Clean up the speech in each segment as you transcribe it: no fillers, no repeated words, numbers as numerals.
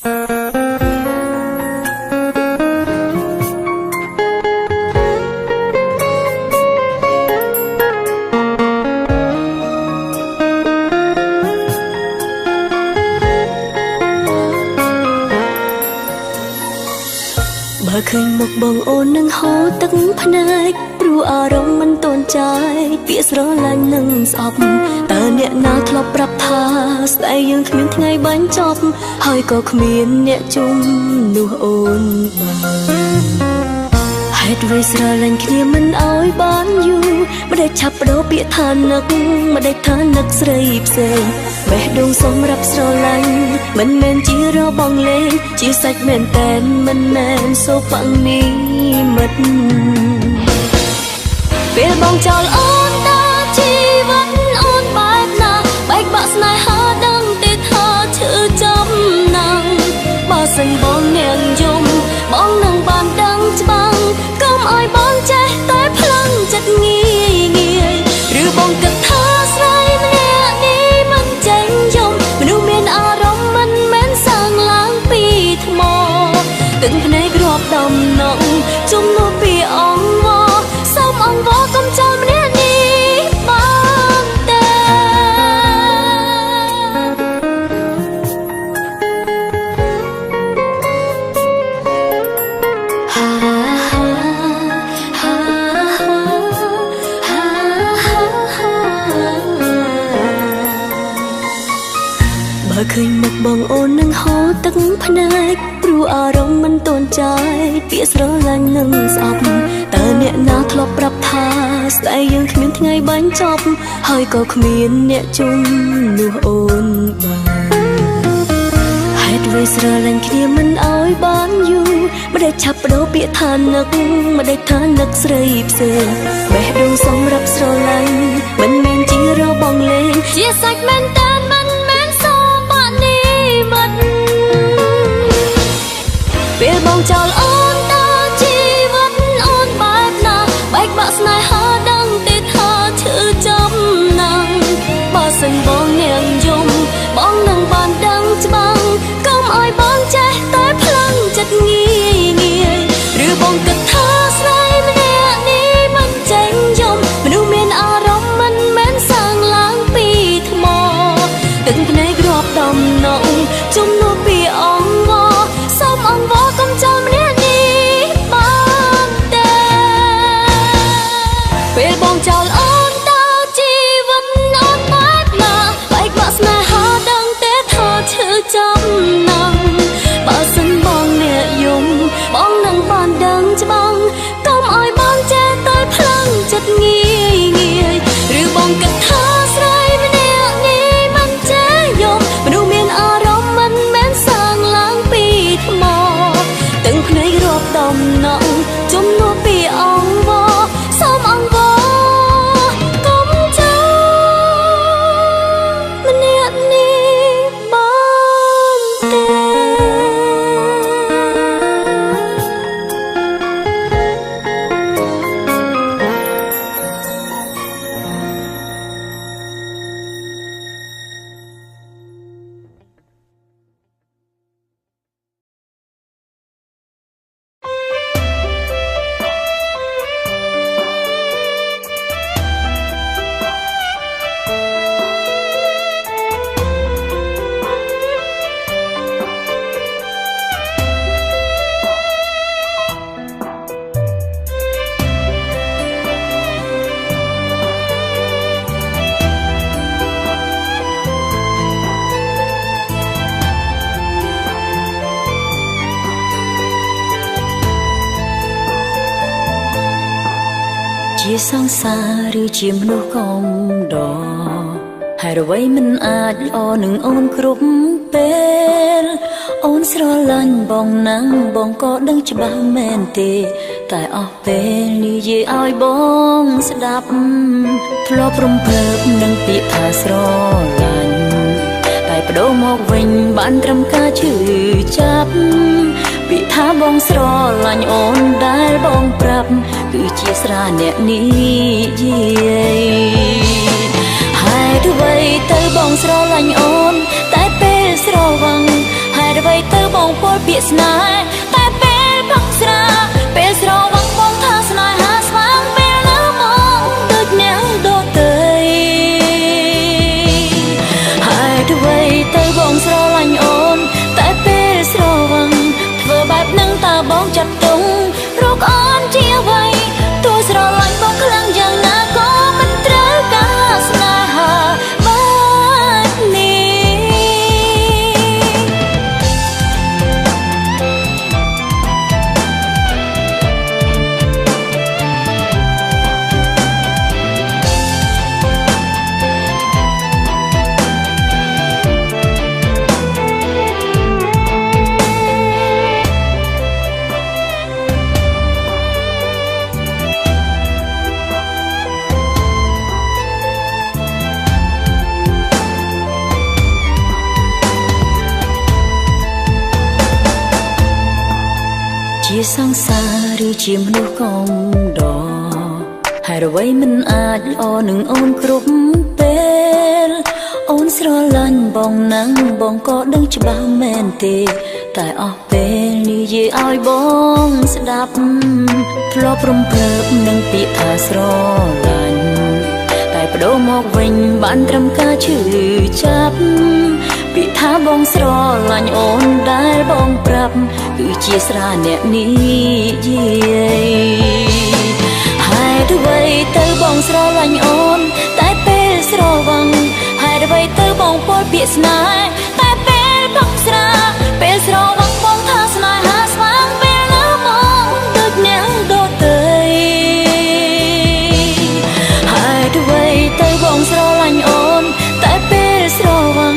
បើឃើញមុខបងអូននឹងហូរទឹកភ្នែកព្រោះអារម្មណ៍មិនទាន់ចាយពាក្យស្រឡាញ់នឹងស្អប់តើអ្នកណាធ្លាប់ប្រាប់ថាស្ដីយើងគ្មានថ្ងៃបាញ់ចប់ហើយក៏គ្មានអ្នកជុំនោះអូនបានហេតុអ្វីស្រឡាញ់គ្នាមិនអោយបានយូរមិនได้ឆាប់បដូរពាក្យថានឹកមិនได้ថានឹកស្រីផ្សេងបេះដូងសម្រាប់ស្រឡាញ់មិនមែនជារបងលេងជាសាច់មែនតែនមិនមែនសូប៉ាំងនេះមិត្តពេលបងចោលអូនតើជីវិតអូនបែបណាបែកបាក់ស្នេហាដឹងទេថាឈឺចំណាំងបើសិនបងអ្នកយំបងនឹងបានដឹងច្បាស់កុំឲ្យបងចេះតែផ្លឹងចិត្តងាយឬបងគិតថាស្រីម្នាក់នេះមិនចេញយំមនុស្សមានអារម្មណ៍មិនមែនសាងឡើងពីថ្មទឹកភ្នែករាប់ដំណងជំនួសពីអង្វរសូមអង្វរកុំចោលម្នាក់នេះបានទេបើឃើញមុខបងអូននឹងហូរទឹកភ្នែកព្រោះអារម្មណ៍មិនទាន់ចាយពាក្យស្រឡាញ់នឹងស្អប់តើអ្នកណាធ្លាប់ប្រាប់ថាស្ដីយើងគ្មានថ្ងៃបាញ់ចប់ហើយក៏គ្មានអ្នកជុំនោះអូនបានហេតុអ្វីស្រឡាញ់គ្នាមិនអោយបានយូរមិនได้ឆាប់បដូរពាក្យថានឹកមិនได้ថានឹកស្រីផ្សេងបេះដូងសម្រាប់ស្រឡាញ់មិនមែនជារបងលេងជាសាច់មែនតែនមិនមែនសូប៉ានេះមិត្តពេលបងចោលអូនតើជីវិតអូនបែបណាបែកបាក់ស្នេហាដឹងទេថាឈឺចំណាំងបើសិនបងអ្នកយំបងនឹងបានដឹងច្បាស់កុំឲ្យបងចេះតែផ្លឹងចិត្តងាយឬបងគិតថាស្រីម្នាក់នេះមិនចេញយំមនុស្សមានអារម្មណ៍មិនមែនសាងឡើងពីថ្មទឹកភ្នែករាប់ដំណងជំនួសពីអង្វរសូមអង្វរកុំចោលម្នាក់នេះបានទេពេលបងចោលអូនតើជីវិតអូនបែបណាបែកបាក់ស្នេហាដឹងទេថាឈឺចំណាំងបើសិនបងអ្នកយំបងនឹងបានដឹងច្បាស់កុំឲ្យបងចេះតែផ្លឹងចិត្តងាយឬបងគិតថាស្រីម្នាក់នេះមិនចេះយំមនុស្សមានអារម្មណ៍មិនមែនសាងឡើងពីថ្មទឹកភ្នែករាប់ដំណងជំនួសពីអង្វរសូមអង្វរកុំចោលម្នាក់នេះបានទេ ជាសង្សារឬជាមនុស្សកំដរហើយអ្វីមិនអាចល្អនឹងអូនគ្រប់ពេលអូនស្រឡាញ់បងណាំងបងក៏ដឹងច្បាស់មែនទេតែអស់ពេលនិយាយឲ្យបងស្ដាប់ធ្លាប់រំភើបនឹងពាក្យថាស្រឡាញ់តែបដូរមកវិញបានត្រឹមការឈឺចាប់ពាក្យថាបងស្រឡាញ់អូនដែលបងប្រាប់គឺជាស្រាអ្នកនិយាយហើយអ្វីទៅបងស្រឡាញ់អូនតែពេលស្រវឹងហើយអ្វីទៅប ពាក្យស្នេហ៍តែពេលផឹកស្រាពេលស្រវឹងបងថាស្នេហាស្វាងពេលណាមកដូចអ្នកដទៃហើយអ្វីទៅបងស្រឡាញ់អូនតែពេលស្រវឹងធ្វើបែបនឹងតើបងចាត់ទុំរកអូនជាអ្វីទោះស្រឡាញ់បងខ្លាំងយ៉ាងណាក៏មិនត្រូវការស្នេហាបែបនេះជាសង្សារឬជាមនុស្សកំដរហើយអ្វីមិនអាចល្អនឹងអូនគ្រប់ពេលអូនស្រឡាញ់បងណាំងបងក៏ដឹងច្បាស់មែនទេតែអស់ពេលនិយាយឲ្យបងស្ដាប់ធ្លាប់រំភើបនឹងពាក្យថាស្រឡាញ់តែបដូរមកវិញបានត្រឹមការឈឺចាប់ពាក្យថាបងស្រឡាញ់អូនដែលបងប្រាប់គឺជាស្រាអ្នកនិយាយហើយអ្វីទៅបងស្រឡាញ់អូនតែពេលស្រវឹងហើយអ្វីទៅបងពោលពាក្យស្នេហ៍តែពេលផឹកស្រាពេលស្រវឹងបងថាស្នេហាស្វាងពេលណាមកដូចអ្នកដទៃហើយអ្វីទៅបងស្រឡាញ់អូនតែពេលស្រវឹង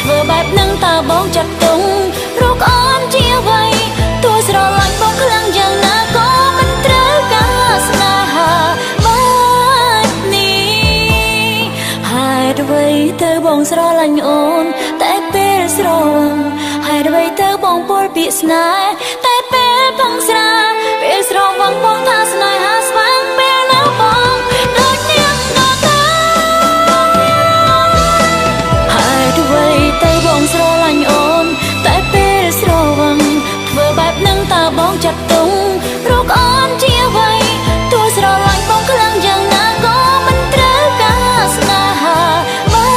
ធ្វើបែបនឹងតើបងចាត់ទុំរកអូនជាអ្វីទោះស្រឡាញ់បងខ្លាំងយ៉ាងណាក៏មិនត្រូវការស្នេហាបែបនេះហើយអ្វីទៅបងស្រឡាញ់អូនតែពេលស្រវឹងហើយអ្វីទៅបងពោលពាក្យស្នេហ៍តែពេលផឹកស្រាពេលស្រវឹងបងថាស្នេហាស្វាងពេលណាបងដូចនាងដទៃហើយអ្វីទៅបងស្រឡាញ់អូនតែពេលស្រវឹងធ្វើបែបនឹងតើបងចាត់ទុំរកអូនជាអ្វីទោះស្រឡាញ់បងខ្លាំងយ៉ាងណាក៏មិនត្រូវការស្នេហាបែ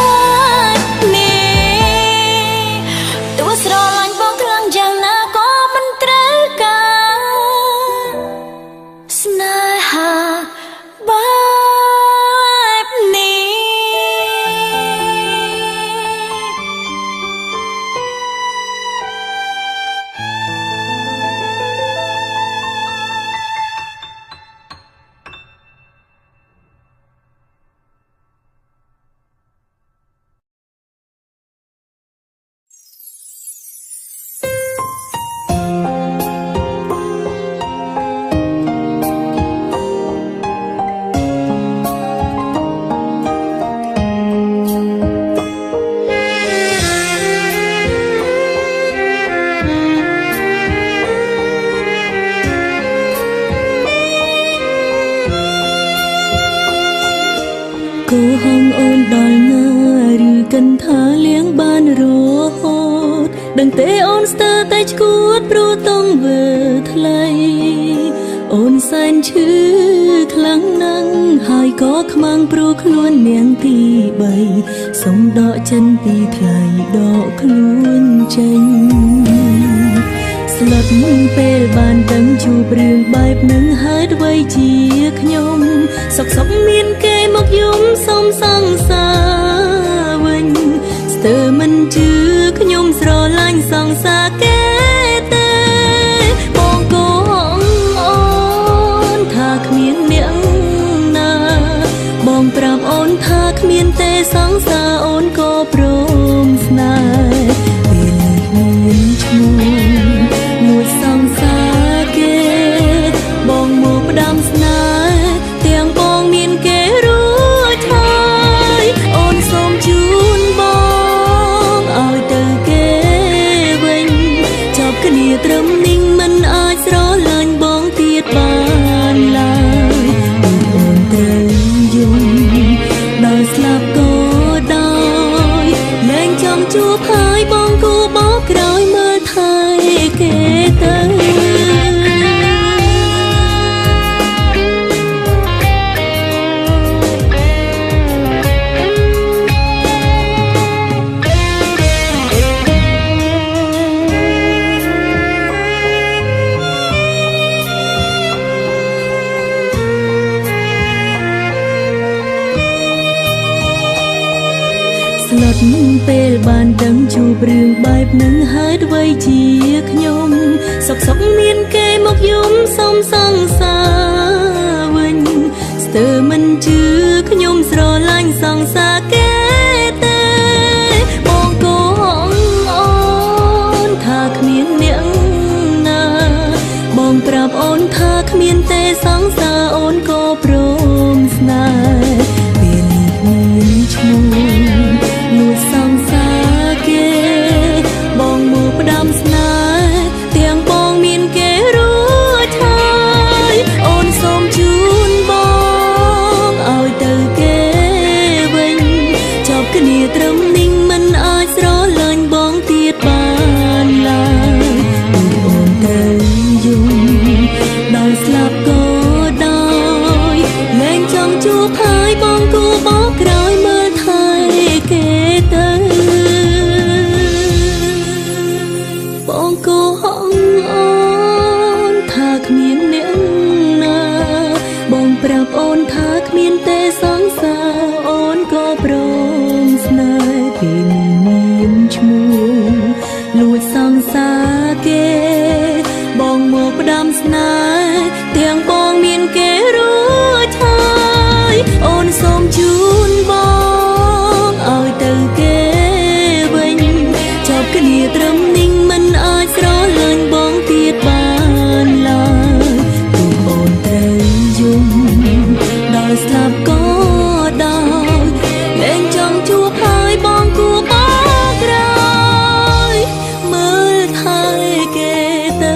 បនេះទោះស្រឡាញ់បងខ្លាំងយ៉ាងណាក៏មិនត្រូវការស្នេហាបែបនេះ គូហងអូនដល់ណាឬកិនថាលៀងបានរហូតដឹងទេអូនស្ទើរតែឈួតព្រោះតង់វើថ្លៃអូនសែនឈឺខ្លាំងណាស់ហើយក៏ខ្មាំងព្រោះខ្លួននាងទី3សុំដកចិនពីថ្លៃដកខ្លួនចេញស្លុតពេលបានដឹងជួបរឿងបែបនឹងហើយអ្វីជាខ្ញុំសុកមានគេមកយំសុំសង្សារវិញស្ទើរមិនជឿខ្ញុំស្រឡាញ់សង្សារគេទេបងកូនអូនថាគ្មានអ្នកណាបងប្រាប់អូនថាគ្មានទេសង្សារអូនក៏ព្រមស្នេហ៍ពេលមានឈ្មោះមួយសង្សារគេបងមកផ្ដាំស្នេហ៍ទាំងបងមានគេរួចហើយអូនសូមជូនបងឲ្យទៅគេវិញ ពេលបានដឹងជួបរឿងបែបនឹងហើយអ្វីជាខ្ញុំសុកមានគេមកយំសុំសង្សារវិញស្ទើរមិនជឿខ្ញុំស្រឡាញ់សង្សារគេទេបងកូនអូនថាគ្មានអ្នកណាបងប្រាប់អូនថាគ្មានទេសង្សារអូនក៏ព្រមស្នេហ៍ពេលនេះមានឈ្មោះលួចសង្សារគេបងមកផ្ដាំស្នេហ៍ទាំងបងមានគេរួចហើយអូនសូមជូនបងឲ្យទៅគេវិញចប់គ្នាត្រឹមនេះមិនអាចស្រឡាញ់បងទៀតបានឡើយអូនត្រូវយំដល់ស្លាប់ក៏ដោយលែងចង់ជួបហើយបងគួរបោកក្រោយមើលថែគេទៅបងគួរហងអូនថាគ្មានអ្នកណាបងប្រាប់អូនថាគ្មានទេសង្សារអូនក៏ព្រមស្នេហ៍ពេលមានឈ្មោះលួចសង្សារគេបងមកផ្ដាំស្នេហ៍ទាំងបងមានគេរួចហើយអូនសូមជូនបងឲ្យទៅគេវិញចប់គ្នាត្រឹមនេះមិនអាចស្រឡាញ់បងទៀតបានឡើយទូអូនត្រូវយំដល់ស្លាប់ក៏ដោយលែងចង់ជួបហើយបងគួរបោកក្រោយមើលថែគេទៅ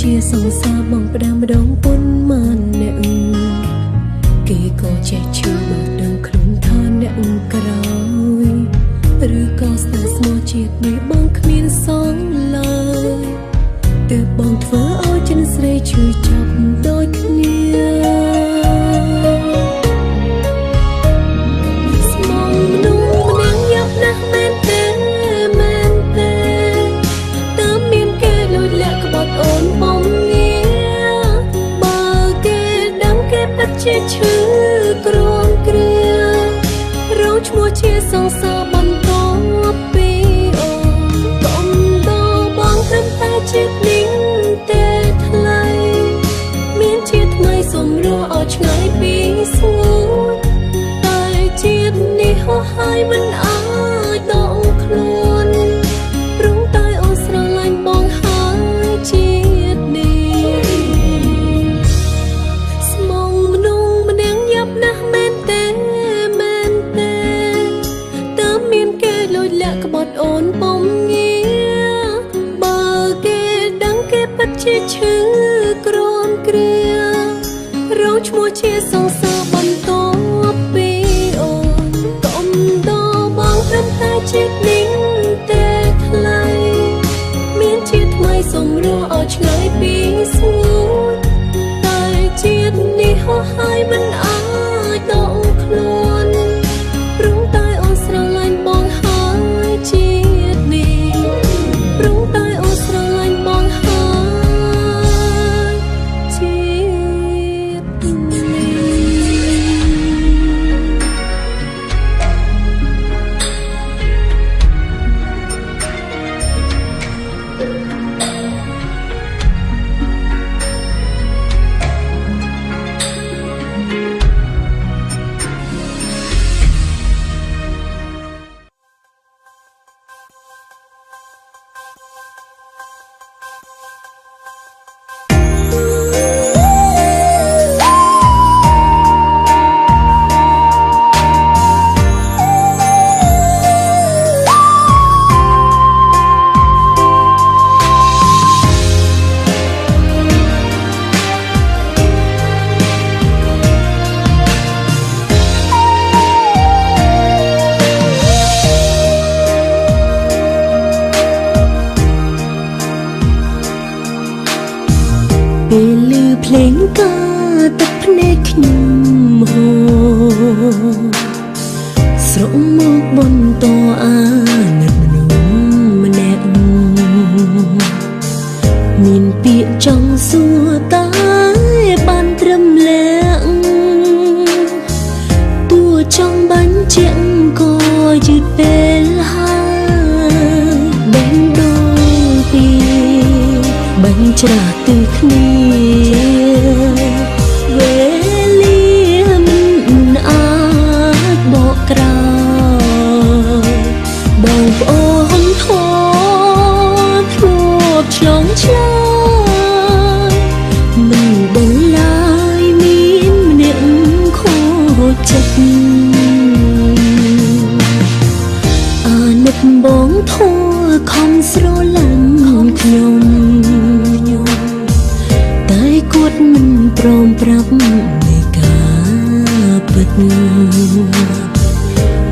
ជាសង្សារបងផ្ដាំម្ដងពុនមិនអ្នកគេក៏ចេះឈឺបើដឹងខ្លួនថាអ្នកក្រោយឬក៏ស្នេហ៍ស្មោះជាតិនេះបង ជាឈឺក្រំគ្រារងឈ្មោះជាសង្សារបន្តពីអូនកុំដល់បងត្រឹមតែជាតិនេះទេថ្លៃមានជាតិថ្មីសុំរកឲ្យឆ្ងាយពីស្ងួនតែជាតិនេះហោះហើយមិនអាចដកខ្លួនព្រមតែអូនស្រឡាញ់បងហើយជាតិនេះស្មងមនុស្សម្នាក់យ៉ាប់ណាស់មែនទេមែនទេតើមានគេលួចលាក់ក្បត់អូនបំងាបើគេដឹងគេពិតជាឈឺក្រំគ្រារងឈ្មោះជាសង្សារបន្តពីអូនកុំដល់បងត្រឹមតែជាតិនេះទេថ្លៃមានជាតិថ្មីសុំរកឲ្យឆ្ងាយពីស្ងួនតែជាតិនេះហោះហើយមិនអាចដកខ្លួនព្រមតែអូនស្រឡាញ់បងហើយជាតិនេះព្រមតែអូនស្រឡាញ់បងហើយជាតិនេះពេលឮភ្លេងកាទឹកភ្នែកខ្ញុំហូរស្រក់មកបន្តអាណិតមនុស្សម្នាក់មានពាក្យចង់សួរតែបានត្រឹមលាក់តួចង់បាញ់ជាក់ក៏យឺតពេលហើយបែងដូងពីបាញ់ច្រាស់ទិសគ្នាវេលាមិនអាចបកក្រោយបងប្អូនធម៌ធ្លាប់ឆ្លងឆ្លើយមិនដឹងឡើយមានម្នាក់ខូចចិត្តអាណិតបងធម៌ខំស្រឡាញ់ខ្ញុំតែគាត់មិនព្រមប្រាប់នៃការពិត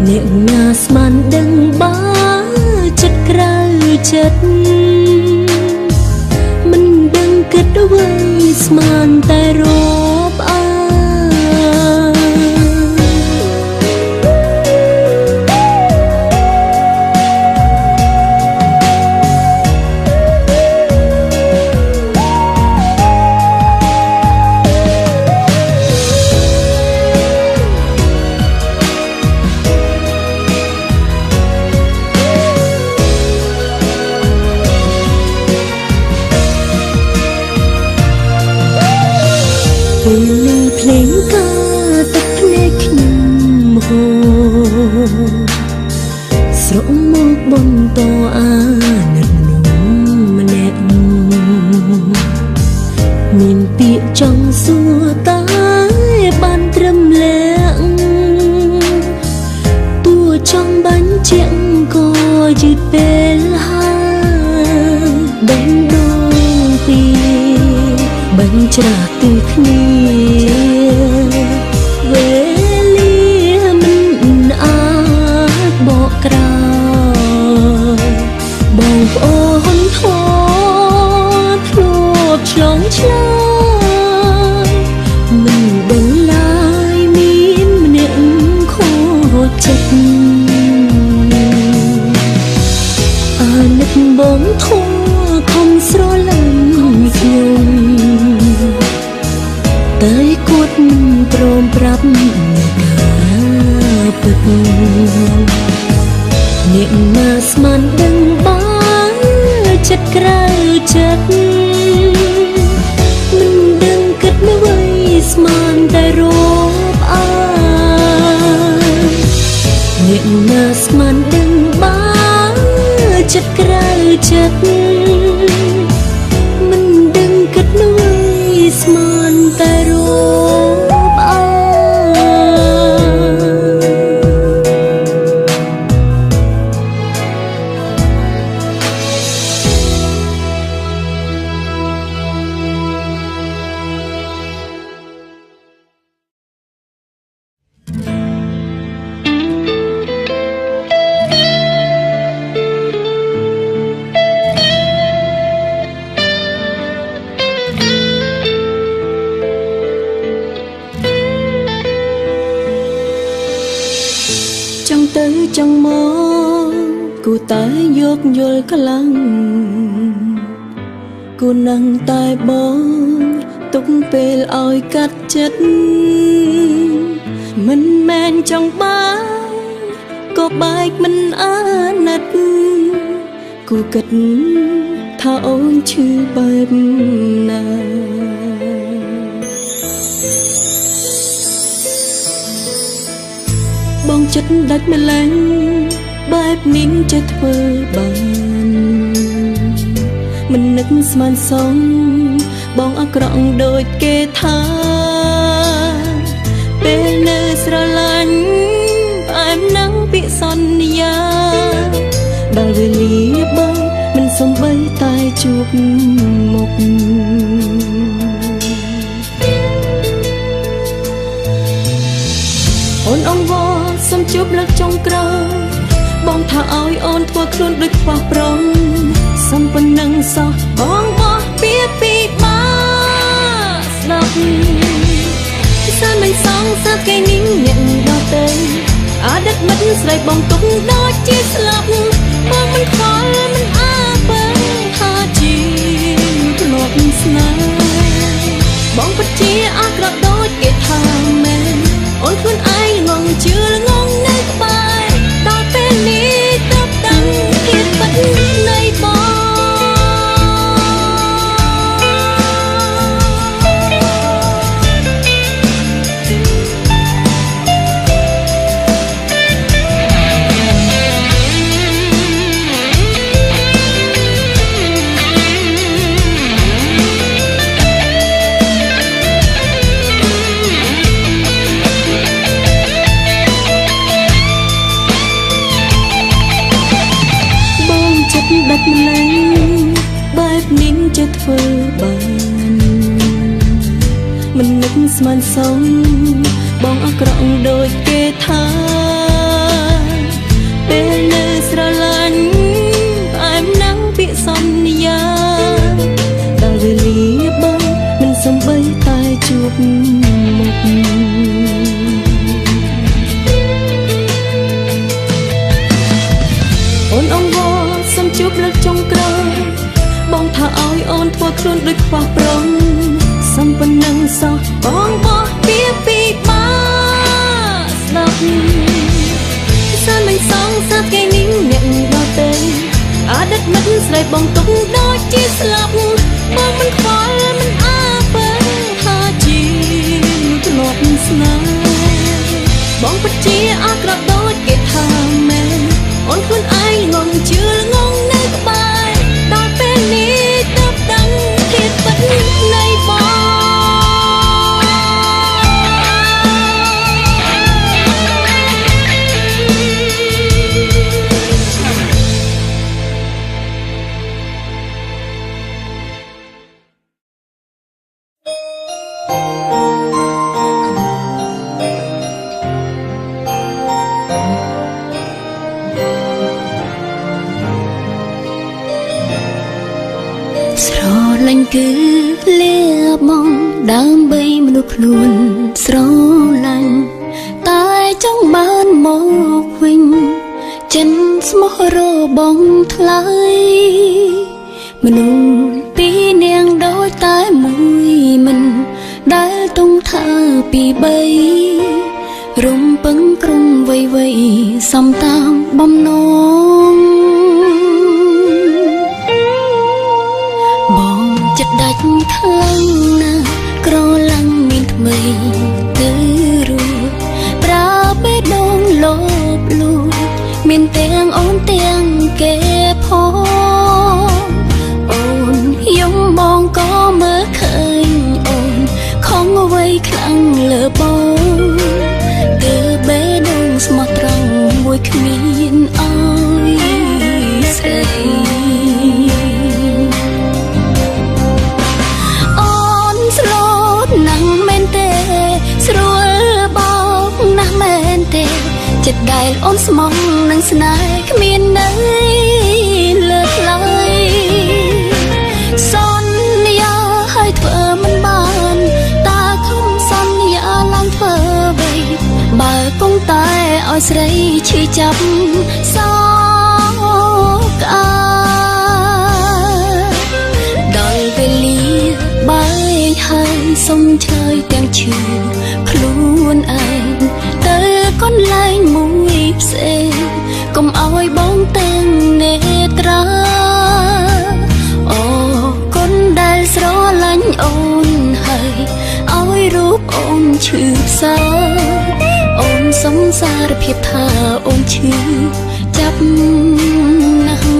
អ្នកណាស្មានដឹងបើចិត្តក្រៅចិត្តមិនដឹងគិតអ្វីស្មានតែរាប់អាពេលឮភ្លេងកាទឹកភ្នែកខ្ញុំហូរស្រក់មកបន្តអាណិតមនុស្សម្នាក់មានពាក្យចង់សួរតែបានត្រឹមលាក់តួចង់បាញ់ជាក់ក៏យឺតពេលហើយបែងដូងពីបាញ់ច្រាស់ទិសគ្នាវេលាមិនអាចបកក្រោយបងប្អូនធម៌ធ្លាប់ឆ្លងឆ្លើយមិនដឹងឡើយមានម្នាក់ខូចចិត្តអាណិតបងធម៌ខំស្រឡាញ់ខ្ញុំតែគាត់មិនព្រ ចិត្តមិនដឹងគិតអ្វីស្មានតែរកអើអ្នកណាស្មានដឹងបាចិត្តក្រៅចិត្តមិនដឹងគិតអ្វីស្មានតែរកអើចង់មកគូតែយកយល់ខ្លាំងគូនឹងតែបងទុកពេលឲ្យកាត់ចិត្តមិនមែនចង់បានក៏បែកមិនអាណិតគូគិតថាអូនឈឺបែបណាបងចិត្តដាច់ម្លេះបែបនេះจะធ្វើបានមិននឹកស្មានសងបងអាក្រក់ដូចគេថាពេលនៅស្រឡាញ់ផ្អែមនឹងពាក្យសន្យាដល់វេលាបងមិនសំបីតែជួបមុខអូនអង្វរសុំជួបលើកចុងក្រោយបងថាឲ្យអូនធ្វើខ្លួនដូចខ្វះប្រងសុំប៉ុណ្ណឹងសោះបងបោះពីមកស្ដាប់សានមិនសងសើគេនេះអ្នកដទៃអតីតមិត្តស្រីបងទុកដូចជាស្លាប់បងមិនខ្វល់មិនអើពើថាជាធ្លាប់ស្នេហ៍បងពិតជាអាក្រក់ដូចគេថាមែនអូនខ្លួនឯងងងជឿងងនៅក្បែរដល់ពេលនេះទើបដឹងភាពពិតនៃបងដាច់ម្លេះបែបនេះจะធ្វើបានមិននឹកស្មានសងបងអាក្រក់ដូចគេថាពេលនៅស្រឡាញ់ផ្អែមនឹងពាក្យសន្យាដល់វេលាបងមិនសំបីតែជួបមុខអូនអង្វរសុំជួបលើកចុងក្រោយបងថាឲ្យអូនធ្វើខ្លួនដូចខ្វះប្រងសុំប៉ុណ្ណឹងសោះបងបោះពីមកស្ដាប់សានមិនសងសើគេនេះអ្នកដទៃអតីតមិត្តស្រីបងទុកដូចជាស្លាប់បងមិនខ្វល់មិនអើពើថាជាធ្លាប់ស្នេហ៍បងពិតជាអាក្រក់ដូចគេថាមែនអូនខ្លួនឯងងងជឿងងនៅក្បែរដល់ពេលនេះទើបដឹងភាពពិតនៃបងគឺលាបងដើម្បីមនុស្សខ្លួនស្រឡាញ់តែចង់បានមកវិញចិនស្មោះរបងថ្លៃមនុស្សពីរនាងដូចតែមួយមិនដែលទុំថាពីបីរំពឹងក្រុងវ័យសំតាមបំណង ទៅរួចប្រើបេះដូងលោបលួចមានទាំងអូនទាំងគេផងអូនយំបងក៏មើលឃើញអូនខំអ្វីខ្លាំងលើបងគឺបេះដូងស្មោះត្រង់មួយគ្មានអើយស្រីអូនស្លូតណាស់មែនទេស្រួលបោកណាស់មែនទេចិត្តដែលអូនស្មោះនឹងស្នេហ៍គ្មានន័យលើកឡើយសន្យាឲ្យធ្វើមិនបានតាខំសន្យាឡើងធ្វើអ្វីបើគង់តែឲ្យស្រីឈឺចាប់សោកដល់វេលាបែកហើយសុំឆ្លើយទាំងឈឺខ្លួនឯងទៅកន្លែងមួយផ្សេងកុំឲ្យបងទាំងនេត្រាអូគុណដែលស្រឡាញ់អូនហើយឲ្យរូបអូនឈឺផ្សាអូនសង្សារភាពថាអូនឈឺចាប់ណាស់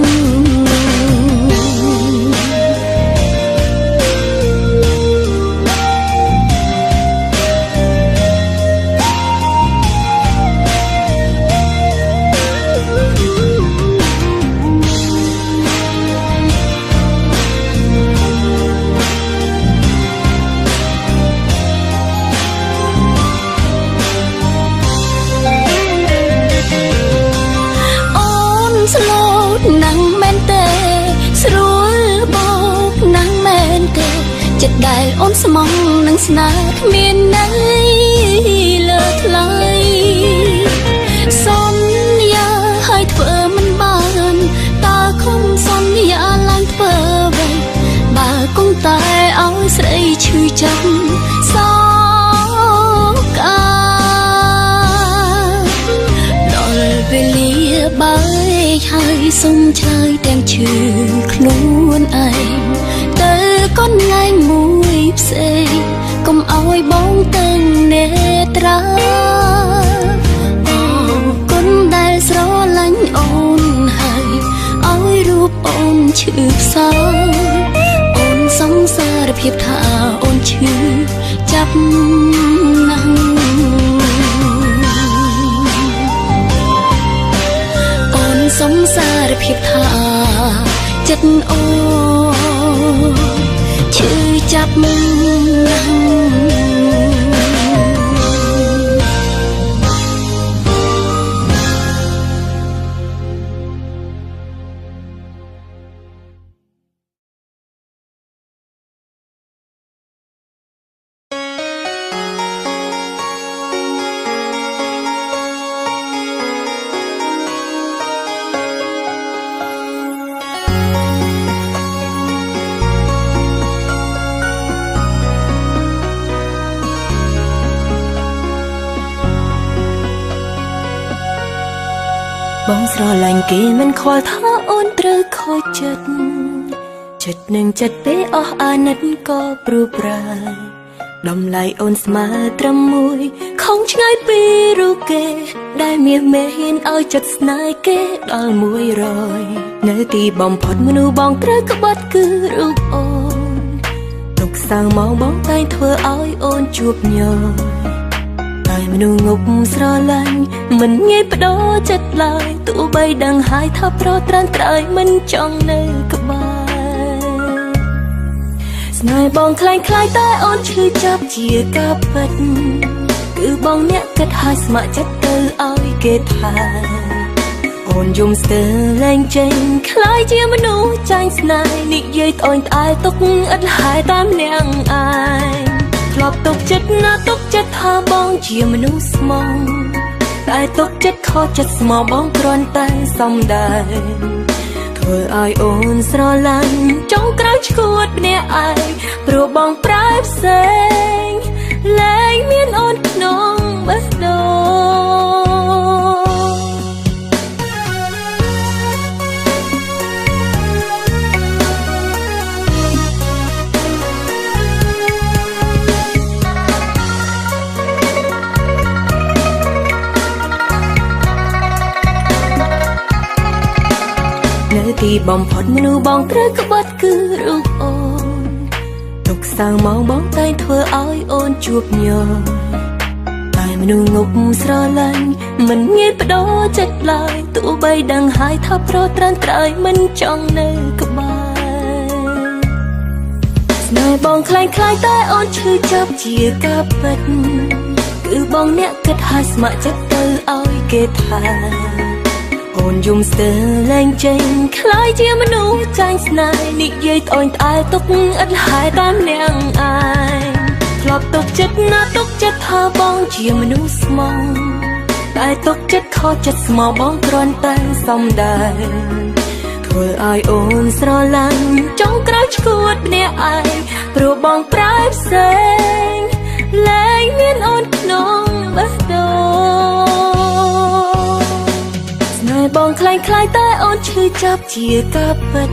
ចិត្តដែលអូនស្មោះនឹងស្នេហ៍គ្មានន័យលើកឡើយសន្យាឲ្យធ្វើមិនបានតាខំសន្យាឡើងធ្វើអ្វីបើគង់តែឲ្យស្រីឈឺចាប់សោកដល់វេលាបែកហើយសុំឆ្លើយទាំងឈឺខ្លួនឯងទៅកន្លែងមួយផ្សេងកុំឲ្យបងទាំងនេត្រាអូគុណដែលស្រឡាញ់អូនហើយឲ្យរូបអូនឈឺផ្សាអូនសង្សារភាពថាអូនឈឺចាប់ណាស់អូនសង្សារភាពថាចិត្តអូឈឺចាប់ណាស់បងស្រឡាញ់គេមិនខ្វល់ថាអូនត្រូវខូចចិត្តនឹងចិត្តទេអស់អាណិតក៏ព្រួប្រែតម្លៃអូនស្មើត្រឹមមួយខំឆ្ងាយពីរូបគេដែលមានមេហ៊ានឲ្យចិត្តស្នេហ៍គេដល់100នៅទីបំផុតមនុស្សបងត្រូវក្បត់គឺរូបអូនទុកសាំងមកបងតែធ្វើឲ្យអូនជួបញ័រតែមនុស្សងប់ស្រឡាញ់មិនងាយបដូរចិត្តឡើយទោះបីដឹងហើយថាប្រត្រានត្រៃមិនចង់នៅក្បែរស្នេហ៍បងคล้ายតែអូនឈឺចាប់ជាការពិតគឺបងអ្នកគិតឲ្យស្ម័គ្រចិត្តទៅឲ្យគេថាអូនយំស្ទើរលែងចេញคล้ายជាមនុស្សចាញ់ស្នេហ៍និយាយត្អូញត្អែទុកឥតហែតាមអ្នកឯងធ្លាប់ទុកចិត្តណាទុកចិត្តថាបងជាមនុស្សស្មោះតែទុកចិត្តខកចិត្តស្មោះបងគ្រាន់តែសំដែងធ្វើឲ្យអូនស្រឡាញ់ចង់ក្រៅឈួតម្នាក់ឯងព្រោះបងប្រែផ្សេងលែងមានអូនក្នុងបេះដូង បំផុតមនុស្សបងត្រូវក្បត់គឺរូបអូនទុកសៅមកបងតែងធ្វើឲ្យអូនជួបញ័រតែមនុស្សងប់ស្រឡាញ់មិនងាយបដូរចិត្តឡើយទោះបីដឹងហើយថាប្រត្រានត្រៃមិនចង់នៅក្បែរស្នេហ៍បងខ្លាំងខ្លាយតែអូនឈឺចាប់ជាការពិតគឺបងអ្នកគិតឲ្យស្ម័គ្រចិត្តទៅឲ្យគេថាអូនយំស្ទើរលែងចេញខ្លាយជាមនុស្សចាញ់ស្នេហ៍និយាយត្អូញត្អែទុកឥតហេតុតាមអ្នកឯងធ្លាប់ទុកចិត្តណាទុកចិត្តថាបងជាមនុស្សស្មោះតែទុកចិត្តខកចិត្តស្មោះបងគ្រាន់តែសំដែងធ្វើឲ្យអូនស្រឡាញ់ចង់ក្រោយឈួតម្នាក់ឯងព្រោះបងប្រែផ្សេងលែងមានអូនក្នុងបេះដូងស្នេហ៍បងខ្លាំងខ្លាយតែអូនឈឺចាប់ជាការពិត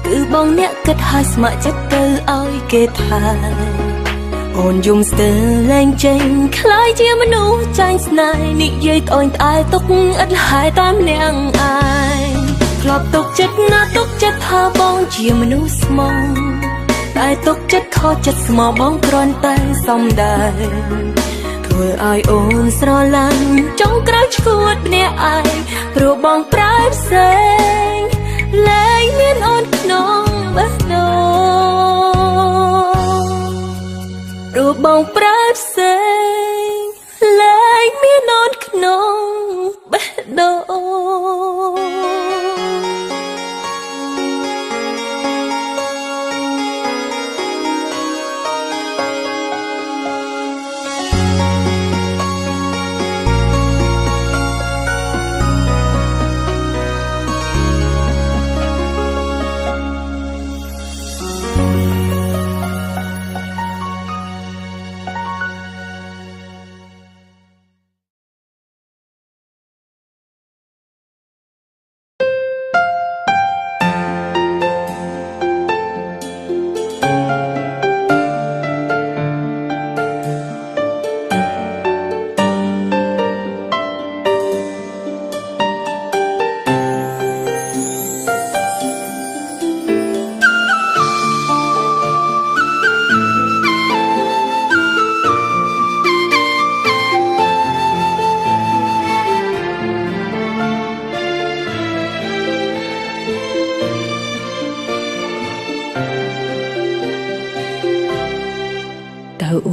គឺបងអ្នកគិតឲ្យស្ម័គ្រចិត្តទៅឲ្យគេថាអូនយំស្ទើរលែងចេញខ្លាយជាមនុស្សចាញ់ស្នេហ៍និយាយត្អូញត្អែទុកឥតហេតុតាមអ្នកឯងធ្លាប់ទុកចិត្តណាទុកចិត្តថាបងជាមនុស្សស្មោះតែទុកចិត្តខកចិត្តស្មោះបងគ្រាន់តែសំដែងធ្វើឲ្យអូនស្រឡាញ់ចង់ក្រោយឈួតម្នាក់ឯងព្រោះបងប្រែផ្សេងលែងមានអូនក្នុងបេះដូងព្រោះបងប្រែផ្សេងលែងមានអូនក្នុងបេះដូងអូ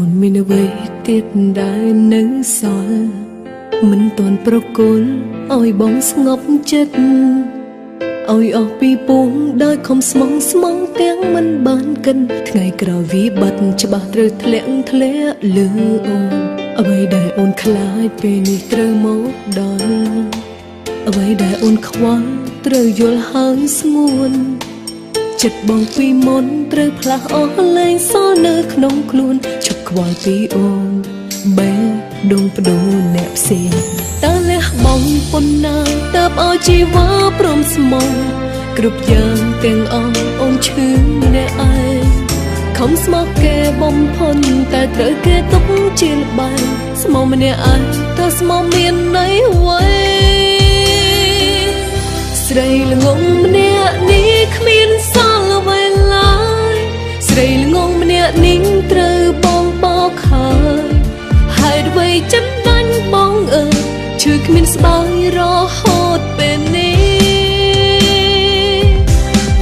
នមានអ្វីទៀតដែលនៅសល់មិនទាន់ប្រគល់ឲ្យបងស្ងប់ចិត្តឲ្យអស់ពីពងដោយខំស្មងស្មងទាំងមិនបានកិនថ្ងៃក្រោយវិបត្តិច្បាស់ត្រូវធ្លាក់ធ្លាក់លើអូនអ្វីដែលអូនខ្លាចពេលនេះត្រូវមកដល់អ្វីដែលអូនខ្វល់ត្រូវយល់ហើយស្ងួនចិត្តបងពីមុនត្រូវផ្លាស់អស់លែងសល់នៅក្នុងខ្លួនជប់ខ្វល់ពីអូនបែដងបដូរអ្នកផ្សេងតើលះបងប៉ុណ្ណាតើបឲ្យជីវ៉ាព្រមស្មងគ្រប់យ៉ាងទាំងអស់អូនឈឺម្នាក់ឯងខំស្មោះគេបំផុនតែត្រូវគេទុកជាល្បែងស្មោះម្នាក់ឯងតើស្មោះមានន័យអ្វីស្រីល្ងងម្នាក់នេះគ្មានសល់អ្វីឡើយស្រីល្ងងម្នាក់នេះត្រូវបងបោកហើយហេតុអ្វីចិត្តដាច់បងអើយឈឺគ្មានស្បើយរហូតពេលនេះ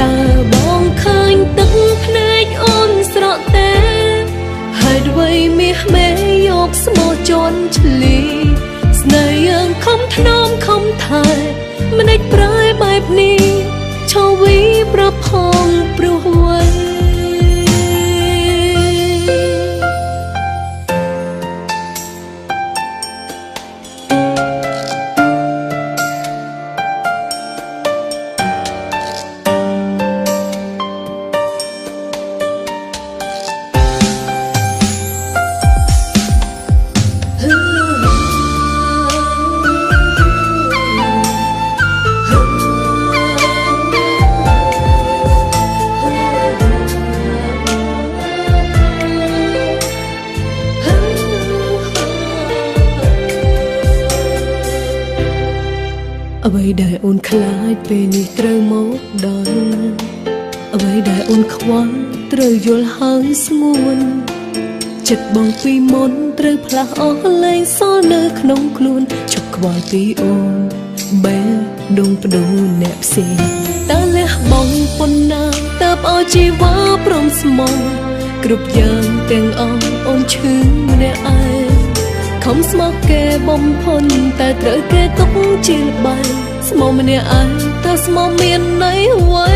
តើបងឃើញទឹកភ្នែកអូនស្រក់ទេហេតុអ្វីមាសមេយកស្មោះជន់ឆ្លីស្នេហ៍យើងខំថ្នមខំថែមិនអាចប្រែបែបនេះឈរវីប្រផងព្រោះអ្វី យដែលអូនខ្លាចពេលនេះត្រូវមកដល់អ្វីដែលអូនខ្វល់ត្រូវយល់ហើយស្ងួនចិត្តបងពីមុនត្រូវផ្លាស់អស់លែងសល់នៅក្នុងខ្លួនជប់ខ្វល់ពីអូនបែដងបដូរអ្នកផ្សេងតើលះបងប៉ុណ្ណាតើបឲ្យជីវ៉ាព្រមស្មងគ្រប់យ៉ាងទាំងអស់អូនឈឺម្នាក់ឯងខំស្មោះគេបំផុនតែត្រូវគេទុកជាល្បែងស្មោះម្នាក់ឯងតើស្មោះមានន័យអ្វី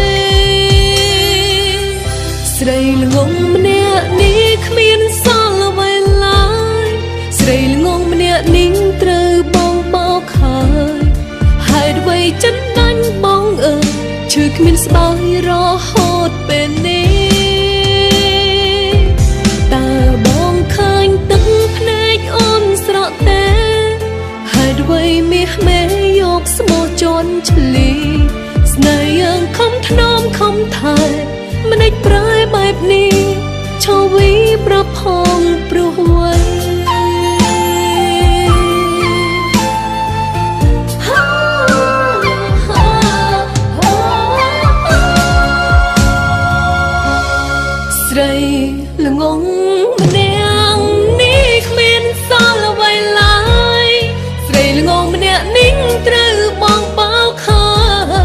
ស្រីល្ងងម្នាក់នេះគ្មានសល់អ្វីឡើយស្រីល្ងងម្នាក់នេះត្រូវបងបោកហើយហេតុអ្វីចិនដាញ់បងអើយឈឺគ្មានស្បើយរហូតពេលនេះតើបងឃើញទឹកភ្នែកអូនស្រក់ទេហេតុអ្វីមាសមេយកស្មោះជន់ឆ្លីស្នេហ៍យើងខំថ្នមខំថែមិនដេចប្រែបែបនេះឈរវីប្រផងព្រោះអ្វីស្រីល្ងងម្នាក់នេះគ្មានសល់អ្វីឡើយស្រីល្ងងម្នាក់នេះត្រូវបងបោកហើ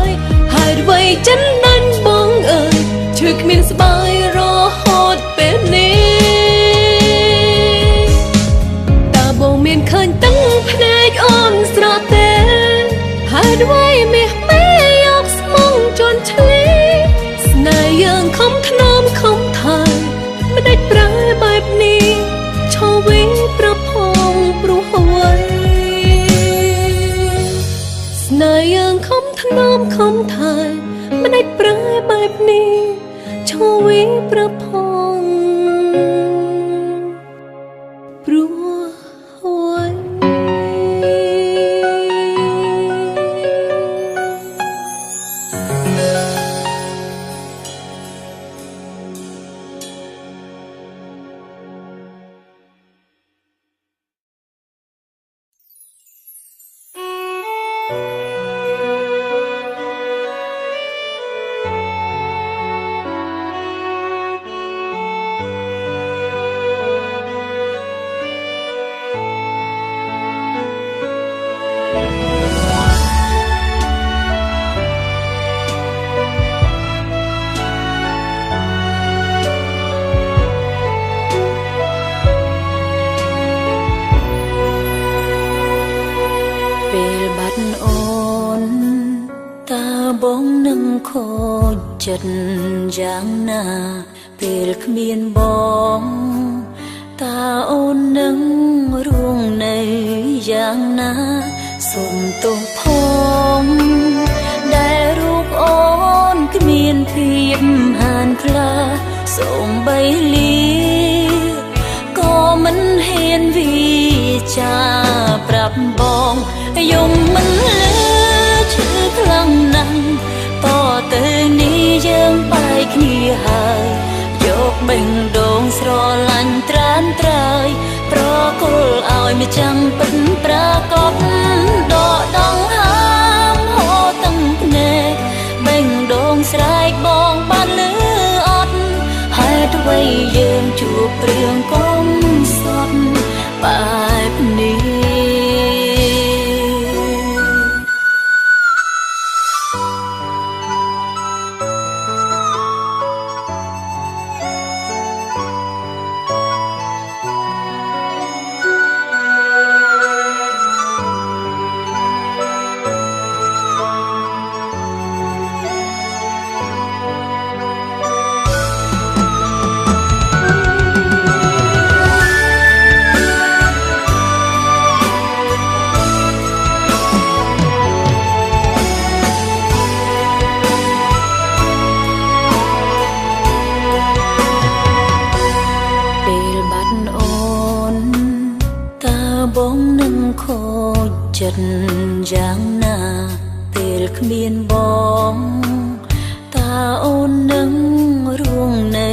យហើយអ្វីចិនដាញ់បងអើយឈឺគ្មានស្បើយរហូតពេលនេះតើបងមានឃើញទឹកភ្នែកអូនស្រក់ទេហើយអ្វីមាសមេយកស្មងជន់ឆ្លីស្នេហ៍យើងខំថ្នមខំថែមិនដេចប្រែបែបនេះឈរវិញប្រផងព្រោះអ្វីស្នេហ៍យើងខំថ្នមខំថែមិនដេចប្រែបែបនេះឈរវិញប្រផងព្រោះអ្វីបងនឹងខូចចិត្តយ៉ាងណាពេលគ្មានបងតើអូននឹងរួងនៅយ៉ាងណាសូមទោសផងដែលរូបអូនគ្មានភាពហានខ្លាសូមបីលាក៏មិនហ៊ានវិចាប្រាប់បងយំមិនលើឈឺខ្លាំងណាស់តទៅនេះយើងបែកគ្នាហើយយកបេះដូងស្រឡាញ់ត្រានត្រើយប្រគល់ឲ្យម្ចាំងពិតប្រកបដកដង្ហើមហូរទាំងភ្នែកបេះដូងស្រែកបងបានលឺអត់ហេតុអ្វីយើងជួបរឿងកុំសត់បែបនេះបងនឹងខូចចិត្តយ៉ាងណាពេលគ្មានបងតើអូននឹងរួងនៅ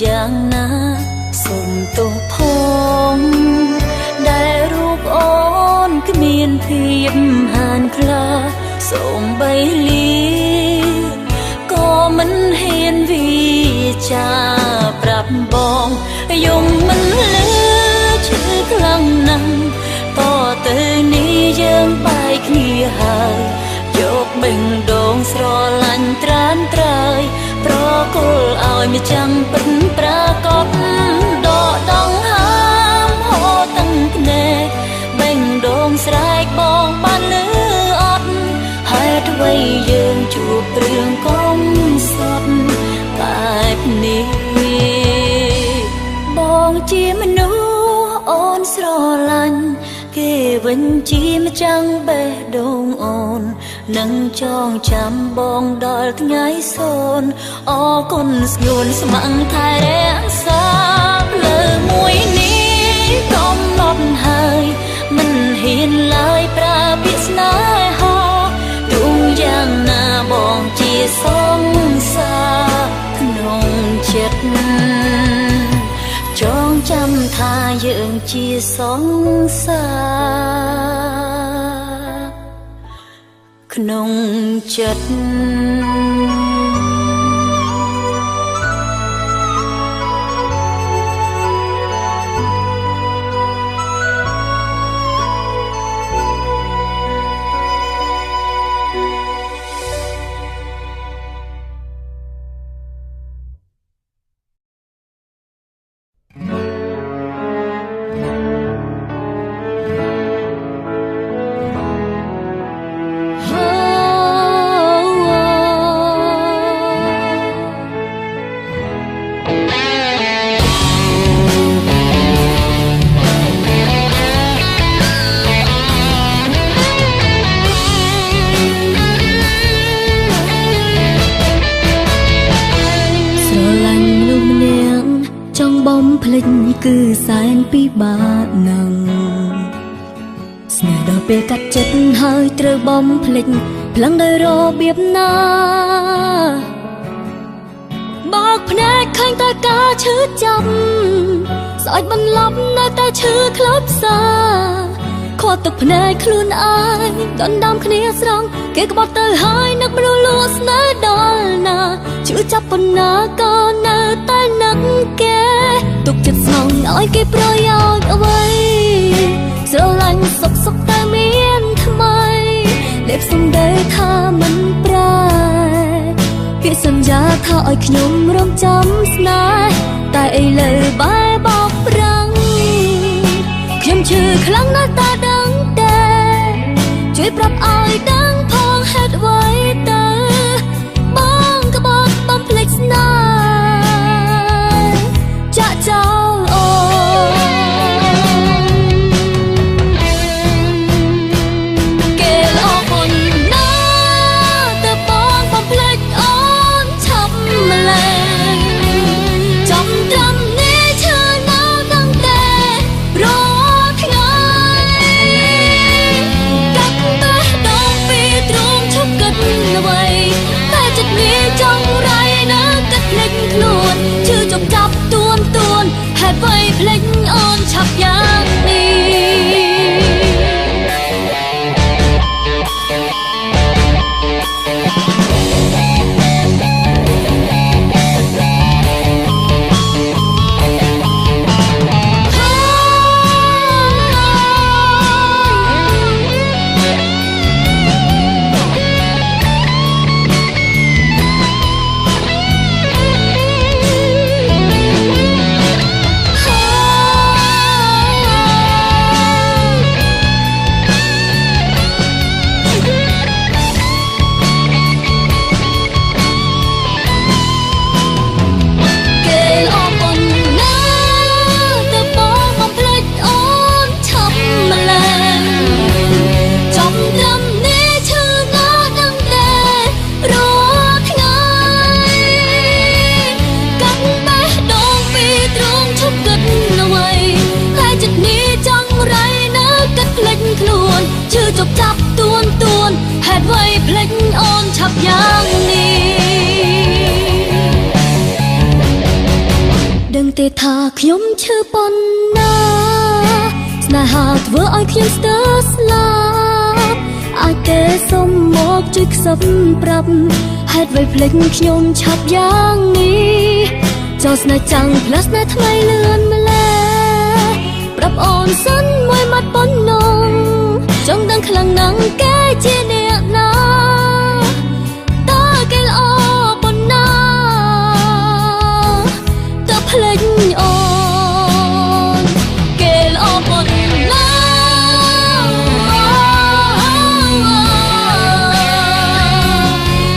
យ៉ាងណាសូមទោសផងដែលរូបអូនគ្មានភាពហានខ្លា សូមបីលាក៏មិនហ៊ានវិចាប្រាប់បងយំមិនលឺឈឺខ្លាំងណាស់តទៅនេះយើងបែកគ្នាហើយយកបេះដូងស្រឡាញ់ត្រានត្រើយប្រគល់ឲ្យម្ចាំងពិតប្រាកដដកដងហាមហូរទាំងភ្នែកបេះដូងស្រែកបងបានលឺអត់ហេតុអ្វីយើងជួបរឿងកុំសត់បែបនេះបងជាមនុស្សអូនស្រឡាញ់គេវិញជាម្ចាំងបេះដូងអូននឹងចងចាំបងដល់ថ្ងៃសូនអរគុណស្ងួនស្ម័គ្រថែរក្សាលើមួយនេះកំណត់ហើយមិនហ៊ានឡើយប្រើពាក្យស្នេហាទោះយ៉ាងណាបងជាសង្សារក្នុងចិត្តចងចាំថាយើងជាសង្សារក្នុងចិត្តគឺសែនពិបាកណាស់ស្នេហ៍ដល់ពេលកាត់ចិត្តហើយត្រូវបំភ្លេចផ្លឹងដោយរបៀបណាបោកភ្នែកឃើញតែការឈឺចាប់ស្អុយបន្លប់នៅតែឈឺខ្លោចផ្សាខត់ទឹកភ្នែកខ្លួនឯងដណ្ដើមគ្នាស្រង់គេក្បត់ទៅហើយនឹកមនុស្សលួស្នេហ៍ដល់ណាឈឺចាប់ប៉ុណ្ណាក៏នៅតែនឹកគេទុកចិត្តស្នងឲ្យគេប្រយោជន៍អ្វីស្រឡាញ់សុខសុខតែមានថ្មីលេបសំដីថាមិនប្រែគេសន្យាថាឲ្យខ្ញុំរងចាំស្នេហ៍តែឥឡូវបែបបោកប្រាំងខ្ញុំឈឺខ្លាំងណាស់តែដឹងទេជួយប្រាប់ឲ្យដឹងផងហេតុអ្វីទៅបងក៏បងបំភ្លេចស្នេហ៍ចាក់ចោលអូគេល្អប៉ុណ្ណាតែបងបំភ្លេចអូនឆាប់ម្លេះចំត្រឹមនេះឈឺណាស់ដឹងទេរត់ថ្ងៃកាត់បេះដូងពីទ្រូងឈប់គិតអ្វីតែចិត្តនេះចង់រៃណាគិតភ្លេចខ្លួនឈឺចុកចាប់ទួនហេតុអ្វីភ្លេចអូនឆាប់យ៉ាងនេះឈឺចុកចាប់ទួនហេតុអ្វីភ្លេចអូនឆាប់យ៉ាងនេះដឹងទេថាខ្ញុំឈឺប៉ុណ្ណាស្នេហាធ្វើឲ្យខ្ញុំស្ទើរស្លាប់ អាចទេសុំមកជួយខ្សឹបប្រាប់ហេតុអ្វីភ្លេចខ្ញុំឆាប់យ៉ាងនេះចូលស្នេហ៍ចាំងផ្លាស់ស្នេហ៍ថ្មីលឿនម្ល៉េះប្រាប់អូនសិនមួយម៉ាត់ប៉ុណ្ណឹងចង់ដឹងខ្លាំងណាស់គេជាអ្នកណាតើគេល្អប៉ុណ្ណាតើភ្លេចអូនគេល្អប៉ុណ្ណា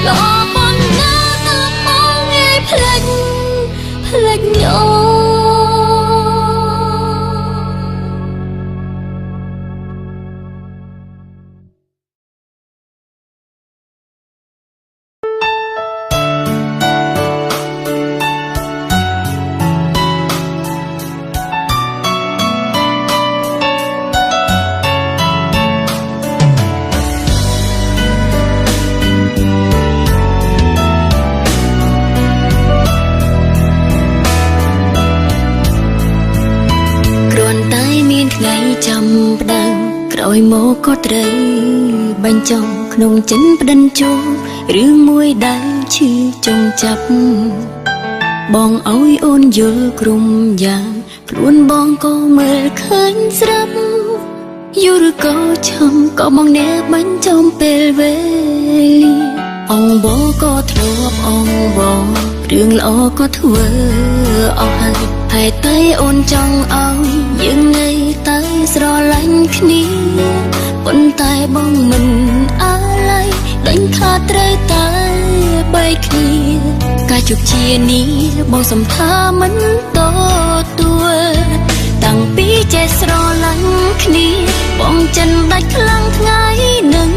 ល្អប៉ុណ្ណាតើបងងាយភ្លេចអូនចាំផ្ដើមក្រោយមកក៏ត្រូវបញ្ចុះក្នុងចិនផ្ដិនជោរឿងមួយដែលឈឺចង់ចាប់បងឲ្យអូនយល់ក្រុមយ៉ាងខ្លួនបងក៏មើលឃើញស្រាប់យូរឬក៏ឆំក៏បងអ្នកបញ្ចំពេលវេលាអងបងក៏ធ្លាប់អងបងរឿងល្អក៏ធ្វើអស់ហើយហើយតែអូនចង់ឲ្យយើងនៅតែស្រឡាញ់គ្នាប៉ុន្តែបងមិនអាឡ័យដេញខាតត្រូវតែបែកគ្នាការជោគជានេះបងសំថាមិនតទួលតាំងពីចេះស្រឡាញ់គ្នាបងចិនដាច់ខ្លាំងថ្ងៃនឹង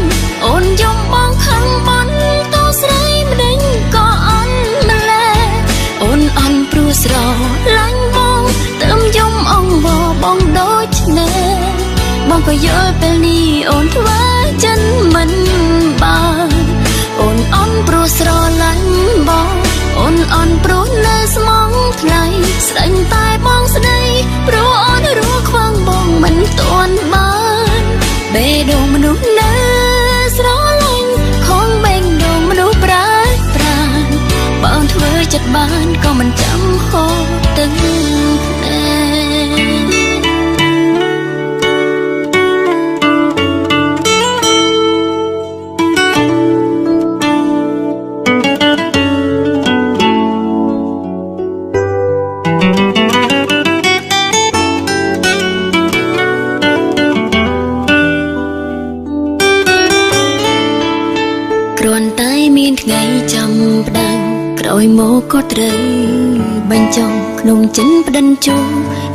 អូនយំបងខឹងបន់តោស្រីម្ដេចក៏អន់ម្ល៉េះអូនអន់ព្រោះស្រឡាញ់បងទៅយំអងបងដូចនេះបងក៏យល់ពេលនេះអូនធ្វើចិនមិនបានអូនអន់ព្រោះស្រឡាញ់បងអូនអន់ព្រោះនៅស្មងថ្លៃស្ដាញ់តែបងស្ដីព្រោះអូនរស់ខ្វាំងបងមិនទាន់បានបេះដូងមនុស្សនៅស្រឡាញ់ខំបេះដូងមនុស្សប្រានបើអូនធ្វើចិត្តបានក៏មិនចាំហូរទឹកភ្នែកថ្ងៃចាំផ្ដើមក្រោយមកក៏ត្រូវបញ្ចុះក្នុងចិនផ្ដិនជោ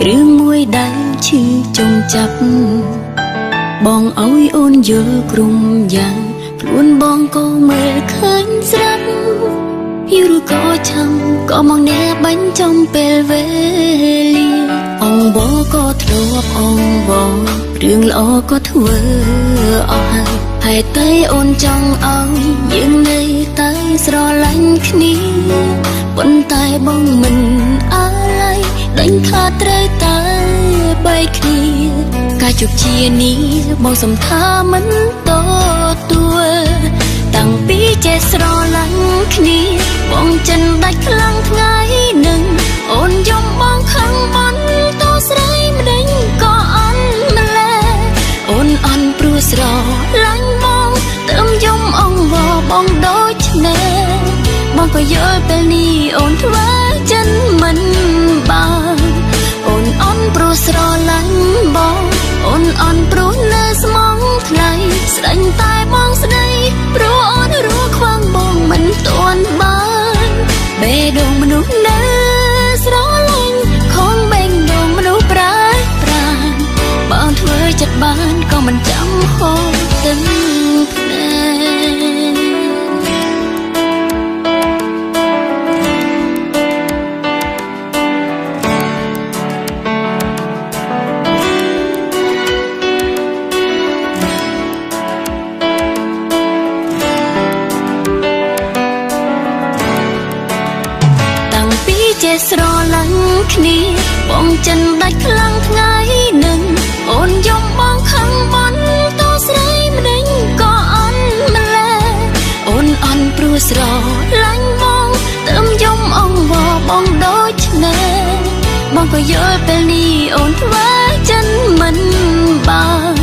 រឿងមួយដែលឈឺចង់ចាប់បងឲ្យអូនយល់ក្រុមយ៉ាងខ្លួនបងក៏មើលឃើញស្រាប់យូរក៏ឆំក៏មកអ្នកបញ្ចំពេលវេលាអងបងក៏ធ្លាប់អងបងរឿងល្អក៏ធ្វើអស់ហើយតែអូនចង់ឲ្យយើងនៅតែស្រឡាញ់គ្នាប៉ុន្តែបងមិនអាឡ័យដេញខាតត្រូវតែបែកគ្នាការជោគជានេះបងសំថាមិនតទួលតាំងពីចេះស្រឡាញ់គ្នាបងចិនដាច់ខ្លាំងថ្ងៃនឹងអូនយំបងខឹងបន់តោស្រីម្ដេចក៏អន់ម្ល៉េះអូនអន់ព្រោះស្រឡាញ់បងទៅយំអងបងដូចនេះបងក៏យល់ពេលនេះអូនធ្វើចិនមិនបានអូនអន់ព្រោះស្រឡាញ់បងអូនអន់ព្រោះនៅស្មងថ្លៃស្ដាញ់តែបងស្ដីព្រោះអូនរស់ខ្វាំងបងមិនទាន់បានបេះដូងមនុស្សនៅស្រឡាញ់ខំបេះដូងមនុស្សប្រានបើអូនធ្វើចិត្តបានក៏មិនចាំហូរទឹកភ្នែកចេះស្រឡាញ់គ្នាបងចិនដាច់ខ្លាំងថ្ងៃនឹងអូនយំបងខឹងបន់តោស្រីម្ដេចក៏ ស្រឡាញ់បងទៅយំអង្វរបងដូចនេះបងក៏យល់ពេលនេះអូនធ្វើចិនមិនបាន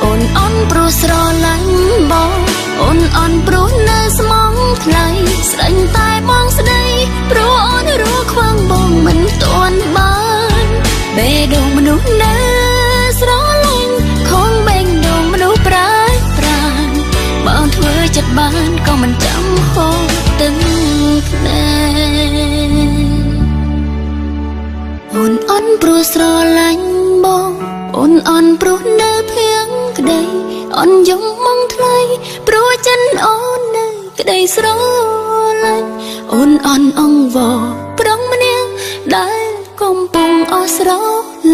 អូនអន់ព្រោះស្រឡាញ់បងអូនអន់ព្រោះនៅស្មងថ្លៃស្ដាញ់តែបងស្ដីព្រោះអូនរស់ខ្វាំងបងមិនទាន់បានបេះដូងមនុស្សនៅស្រឡាញ់ខំបេះដូងមនុស្សប្រានបើអូនធ្វើចិត្តបានក៏មិនចាំហូរទឹកភ្នែកអូនអន់ព្រោះស្រឡាញ់បងអូនអន់ព្រោះនៅភៀងក្ដីអូនយំមកថ្លៃព្រោះចិនអូននៅក្ដីស្រឡាញ់អូនអន់អង្វរប្រងម្នាក់ដែលកំពុងអស់ស្រ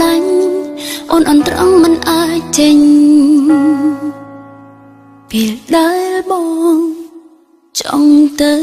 ឡាញ់អូនអន់ត្រង់មិនអាចចេញពេលដែលបងចង់ទៅ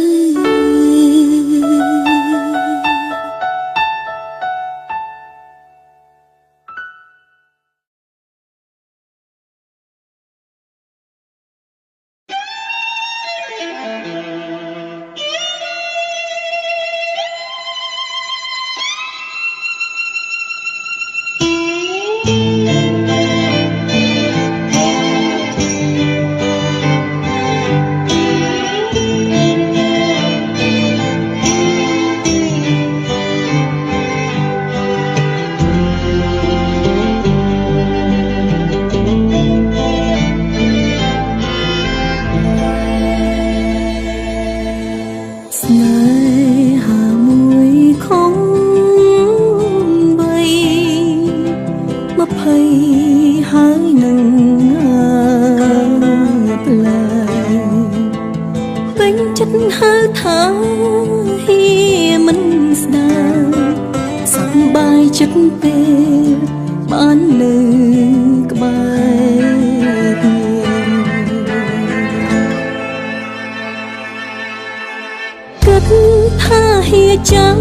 ចាំ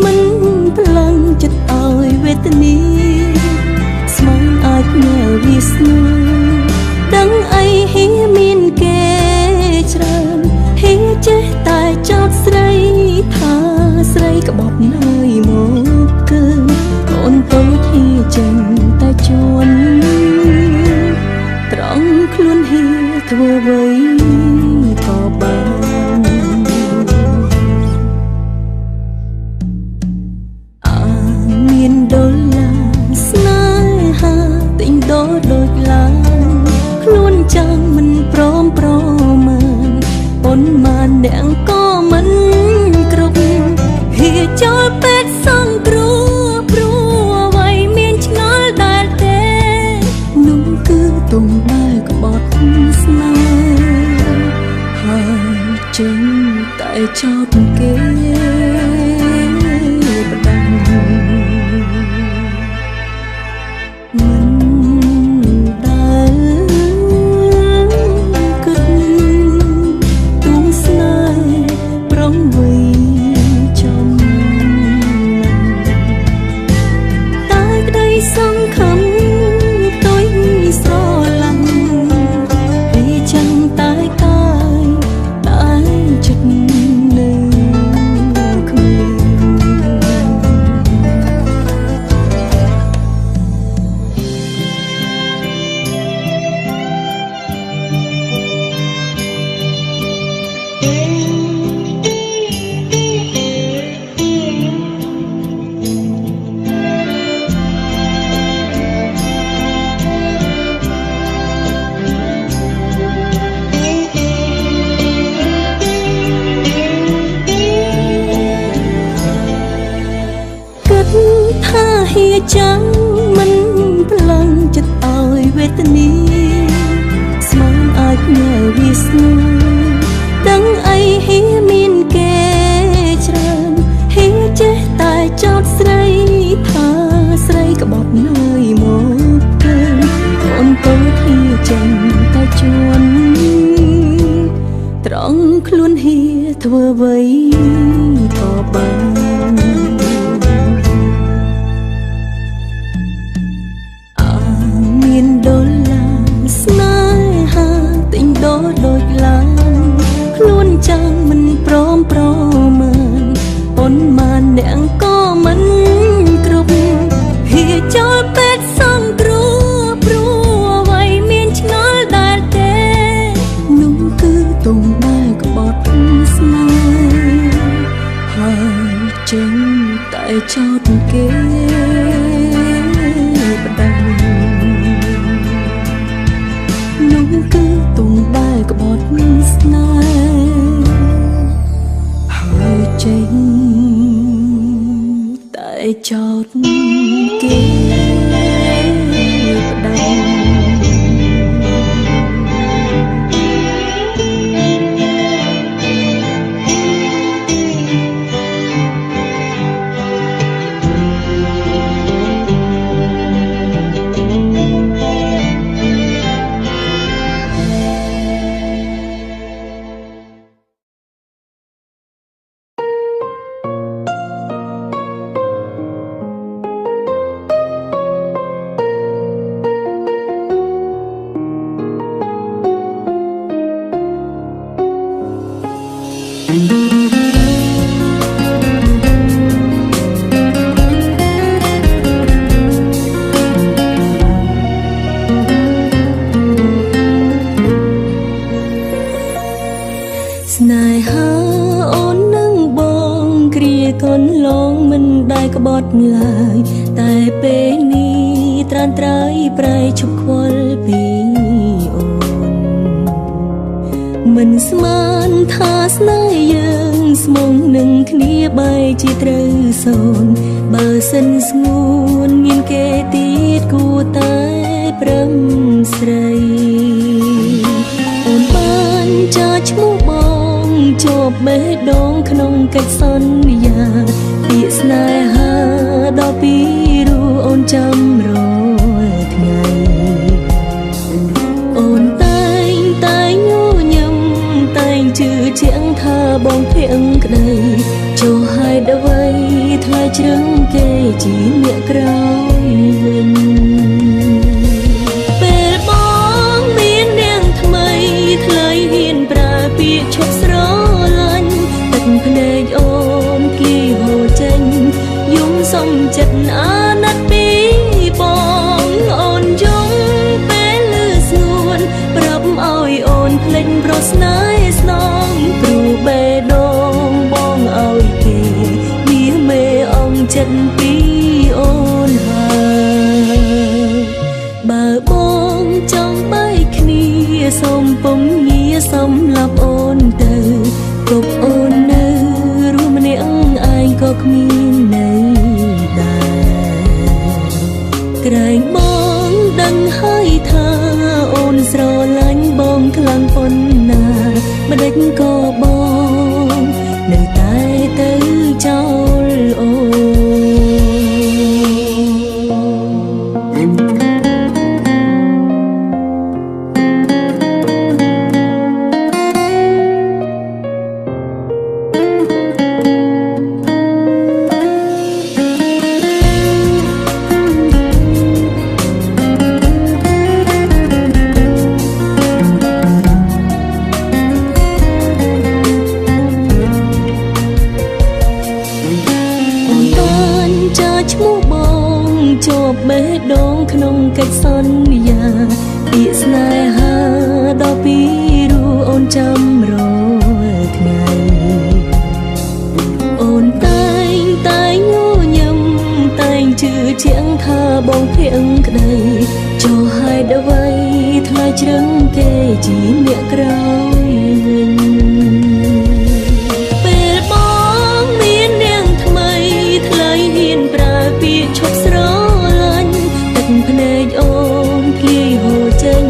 មិនប្រឡងចិត្តឲ្យវេទនាស្មានអាចញើវាស្នូដឹងអីហៀមានគេច្រើនហៀចេះតែចោតស្រីថាស្រីក្បត់នៅមកគេអូនទៅហៀចេញតែជួនត្រង់ខ្លួនហៀធ្វើអ្វីក៏បាន តែចោទគេបដៅនោះគឺទុំដែលក្បត់ស្នេហ៍ហើយចេញតែចោទគេបដៅស្នេហាអូននឹងបងគ្រាកន្លងមិនដែលក្បត់ឡើយតែពេលនេះត្រានត្រៃប្រែឈប់ខ្វល់ពីអូនមិនស្មានថាស្នេហ៍យើងស្មងនឹងគ្នាបែរជាត្រូវសូន្យបើសិនស្ងួនមានគេទៀតគួរតែប្រឹងស្រីអូនបានចាឈ្មោះបងជាប់បេះដូងក្នុងកិច្ចសន្យាពាក្យស្នេហាដល់ពីរੂអូនចាំរាល់ថ្ងៃអូនតែងញញឹមតែងជឿជាក់ថាបងភៀងក្តីចុះហេតុអ្វីថ្លៃជ្រឹងគេជាអ្នកក្រោយវិញពេលបងមាននាងថ្មីថ្លៃហ៊ានប្រើពាក្យឈប់ស្រឡាញ់ទឹកភ្នែកអូនគីហូរចេញយំសំចិត្តអាណិតពីបងអូនយំពេលលឺស្ងួនប្រាប់ឲ្យអូនភ្លេចប្រស្នេហ៍ស្នងព្រោះបេះដូងបងឲ្យគេវាមេអង្គចិត្តពីអូនហើយបើបងចង់បែកគ្នាសូមពុំងារសម្លាប់អូនទៅគប់អូននៅរួមម្នាក់ឯងក៏គ្មាននៅដែរក្រែងបងដឹងហើយថាអូនស្រឡាញ់បងខ្លាំងប៉ុណ្ណាម្ដេចក៏បងនៅតែទៅចោលអូជាប់បេះដូងក្នុងកិច្ចសន្យាពាក្យស្នេហាដល់ពីរូអូនចាំរាល់ថ្ងៃអូនតែងញញឹមតែងជឿជាក់ថាបងភៀងក្តីចុះហេតុអ្វីថ្លៃជ្រឹងគេជាអ្នកក្រោយវិញពេលបងមាននាងថ្មីថ្លៃហ៊ានប្រើពាក្យឈប់ស្រឡាញ់ទឹកភ្នែកអូនភ្លីហូរចេញ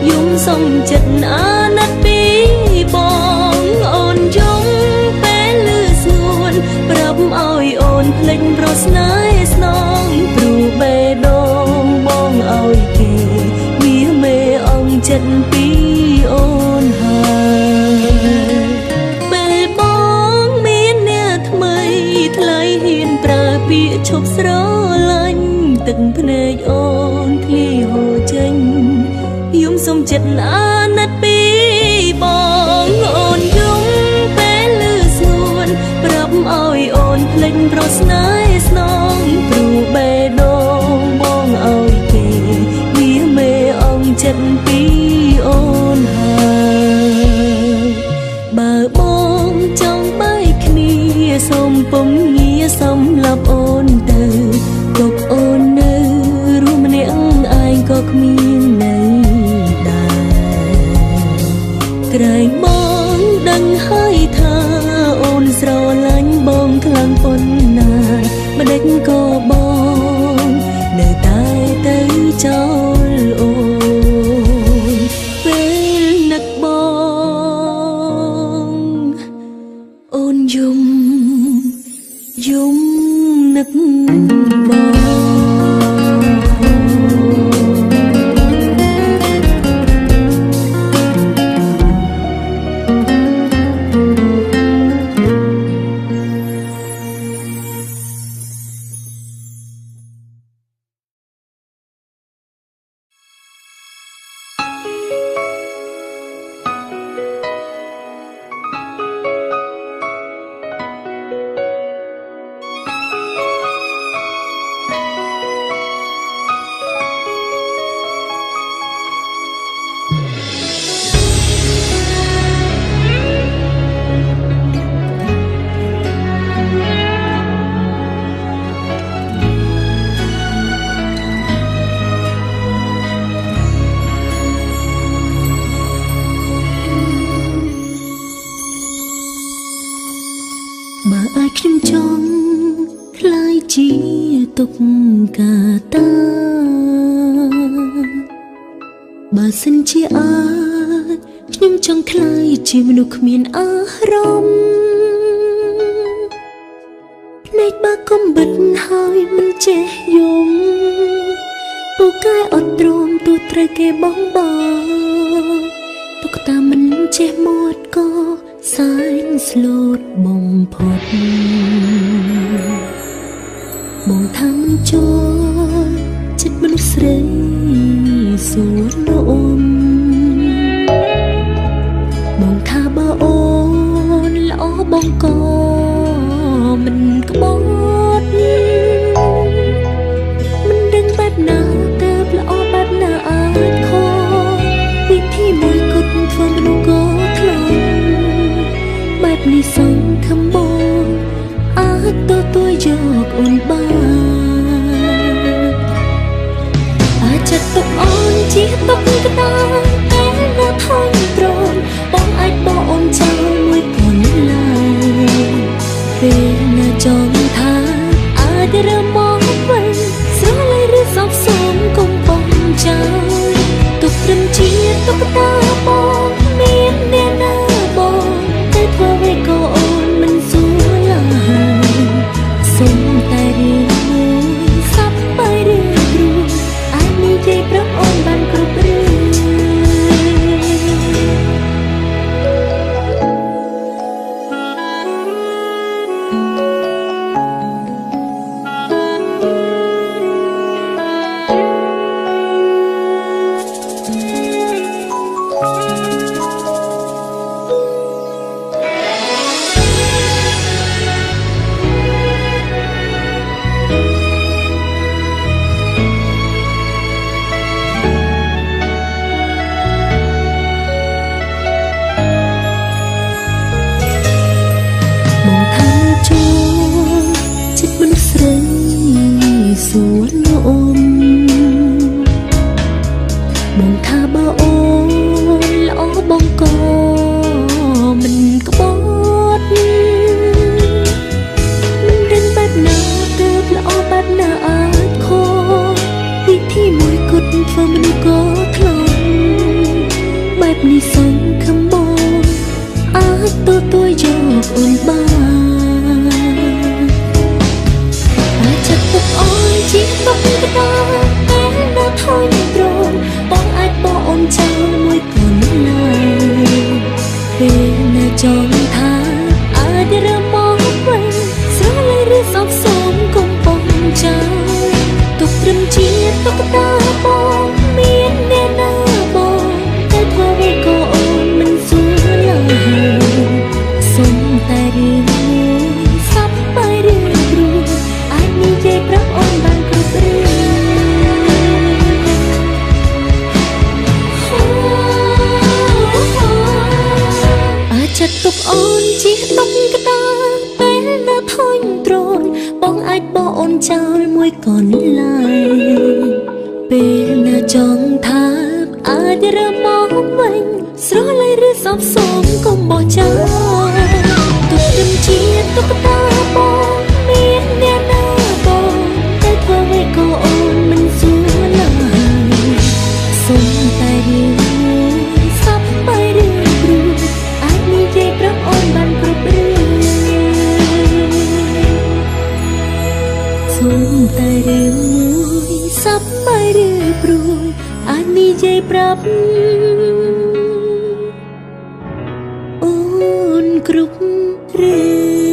យំសំចិត្តអាណិតពីបងអូនយំពេលលឺស្ងួនប្រាប់ឲ្យអូនភ្លេចប្រស្នេហ៍ស្នងព្រោះបេះដូងបងឲ្យគេវាមេអង្គចិត្តពីអូនហើយពេលបងមានអ្នកថ្មីថ្លៃហ៊ានប្រើពាក្យឈប់ស្រឡាញ់ទឹកភ្នែកអូនធ្លាយហូរចេញយំសុំចិត្តអាណិតពីបងអូនយំពេលលឺស្ងួនប្រាប់ឲ្យអូនភ្លេចប្រស្នេហ៍ស្នងព្រោះបេះដូងបងឲ្យគេវាមេអង្គចិត្តពីអូនហើយបើបងចង់បែកគ្នាសូមពុំងារសម្លាប់ ជាទុកកាតាបើសិនជាអាចខ្ញុំចង់ក្លាយជាមនុស្សគ្មានអារម្មណ៍ភ្នែកបើកំបិតហើយមិនចេះយំពូកែអត់ទ្រាំទូត្រូវគេបងតុកតាមិនចេះមាត់ក៏សែនស្លូតបំផុតបងថាមិនចូលចិត្តមនុស្សស្រីសួរនោមបងថាបើអូនល្អបងក៏មិនក្បត់មិនដឹងបែបណាទៅល្អបែបណាអាចខុសវិធីមួយគត់ធ្វើមនុស្សក៏ខ្លាំងបែបនេះសង្ឃឹមបងអាចទទួលយកអូនបានអាចចាត់ទុកអូនជាទុកកតាតែនៅថនត្រង់បងអាចបោះអូនចោលមួយប៉ុនឡើយពេលណាចង់ថាអាចរើមកវិញស្រលាញ់ឬសោកសោកកុំបងចោលទុកត្រឹមជាទុកតាបងមានអ្នកណាបងតែធ្វើឲ្យក៏អូនមិនសួរឡើយសុំតែរឿងមួយសាប់បែររឿងគ្រូអាចនិយាយប្រាប់អូនបានគ្រប់រឿងសួរនោមបងថាបើអូនល្អបងក៏មិនក្បត់មិនដឹងបែបណាទៅល្អបែបណាអាចខុសវិធីមួយគត់ធ្វើមនុស្សក៏ខ្លាំងបែបនេះសង្ឃឹមបងអាចទទួលយកអូនបានជាទុកកតាតែនៅថនត្រង់បងអាចបោះអូនចោលមួយប៉ុនឡើយពេលណាចង់ថាអាចរើមកវិញស្រលាញ់ឬសោកសោកកុំបងចោលទុកត្រឹមជាទុកតាបងមានអ្នកណាបងតែធ្វើឲ្យក៏អូនមិនសួរឡើយសុំតែរឿងមួយសាប់បែររឿងគ្រូអាចនិយាយប្រាប់អូនបានចាត់ទុកអូនជាដុំកតាតែនៅថនត្រង់បងអាចបោះអូនចោលមួយកូនឡើយពេលណាចង់ថាអាចរើមកវិញស្រលាញ់ឬសោកសោកកុំបោះចោលទុកត្រឹមជាទុកតាបងមានអ្នកណាបងតែធ្វើឲ្យក៏អូនមិនសួរឡើយសុំតែរឿងមួយសាប់បែររឿងគ្រូអាចនិយាយប្រាប់អូនបានគ្រប់រឿងសុំតែរឿងមួយសាប់បែររឿងគ្រូអាចនិយាយប្រាប់អូនគ្រប់រឿង